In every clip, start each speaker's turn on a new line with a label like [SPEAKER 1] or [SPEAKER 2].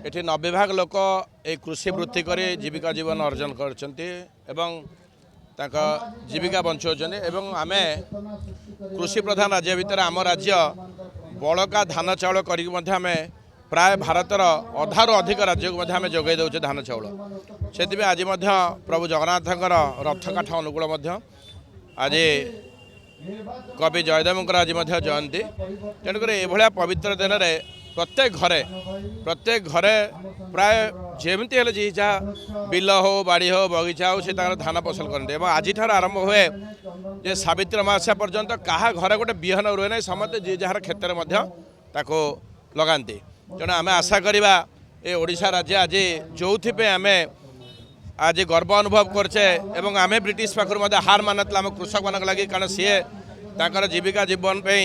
[SPEAKER 1] एठी 90 भाग लोक ए कृषि वृत्ति करी जीविका जीवन अर्जन करछन्ती एवं ताका जीविका बंचाउछन्ती एवं आमे कृषि प्रधान राज्य भितर आम राज्य बड़का धान चाउल करी मध्ये आमे प्राय भारतर अधारू अधिक राज्य को मध्ये आमे जोगाई दउछे धान चाउल सेति आज मध्ये प्रभु जगन्नाथकर रथ काठ अनुकूल मध्ये आज कवि जयदेवंकर आज जयंती तेणुक ये पवित्र दिन में प्रत्येक घरे प्राय जमी हेल्ले जी जहाँ बिल हो बाड़ी हो बगीचा हो से धान फसल करते आज आरंभ हुए जे सावित्री अमावस्या पर्यंत क्या घरे गोटे बिहन रुए ना समस्त जी जार क्षेत्र में लगाती तेणु आम आशा करवा ये ओडिशा राज्य आज जो आम आज गर्व अनुभव करचे एवं आम ब्रिटिश पाखर हार मानता आम कृषक मान लगी कारण सी ताकर जीविका जीवन पे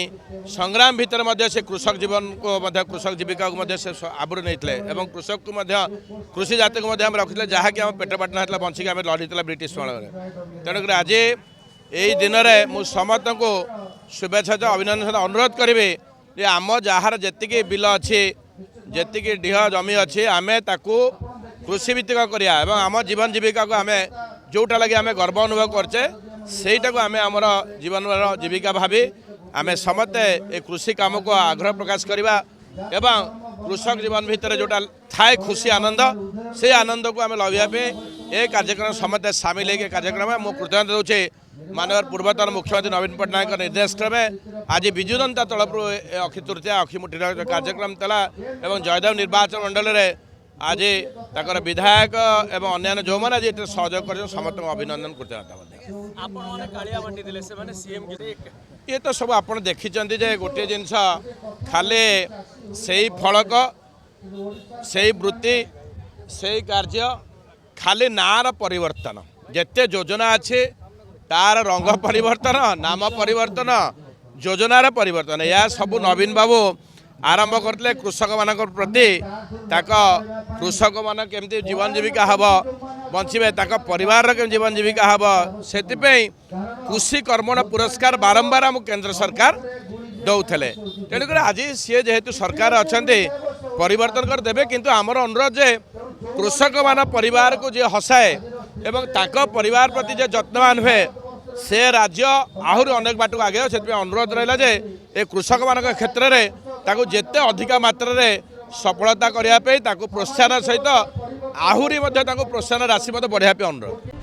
[SPEAKER 1] संग्राम भितर से कृषक जीवन को कृषक जीविका को से आबरू नहीं एवं कृषक को कृषि जाति को रखी जहाँकि आम पेट पाटना होता बंचिक आम लड़ी ब्रिटिश मान तेणुक आज यही दिन में मुझ समस्त को शुभेच्छा अभिनंदन अनुरोध करी आम जार जी बिल अच्छी जी डीह जमी अच्छी आम कृषि भित्तिक करिया एवं आम जीवन जीविका को आम जोटा लगे आम गर्व अनुभव करचे सेटा को आम आमर जीवन जीविका भावी आम समस्ते ए कृषि काम को आग्रह प्रकाश करवा एवं कृषक जीवन भितर जोटा थाए खुशी आनंद से आनंद को आम लगे ये कार्यक्रम समस्ते सामिल है कार्यक्रम मु कृतज्ञता दूचे मानव पूर्वतन मुख्यमंत्री नवीन पट्टनायक निर्देश क्रमे आज विजु जनता तलपु अक्षी तृतीया अक्षिमुठी कार्यक्रम तला एवं जयदेव निर्वाचन मंडल में आज तकर विधायक एवं अन्य जो मैंने आज सहयोग कर समस्त अभिनंदन कृतज्ञता ये तो सब आप देखी गोटे जिनस खाली से फलक से वृत्ति से कार्य खाली नार परिवर्तन जिते योजना अच्छे तार रंग परिवर्तन नाम परिवर्तन योजनार परिवर्तन यह सब नवीन बाबू आरंभ करते कृषक मान प्रति कृषक मान केमती जीवन जीविका हम बचे परिवार के जीवन जीविका हम से कृषि कर्मण पुरस्कार बारंबार आम केंद्र सरकार दौले तेणुक आज सी जेहेतु सरकार अच्छा परिवर्तन करदे किंतु आमर अनुरोध जे कृषक मान परिवार को जी हसाए एवं ताक परिवार प्रति जे जत्नवान हुए से राज्य आहरी अनेक बाट को आगे से अनुरोध रहा जे ए कृषक मान क्षेत्र में ताकू जेते अधिका मात्रा रे सफलता करने प्रोत्साहन सहित आहरी प्रोत्साहन राशि बढ़ाया अनुरोध।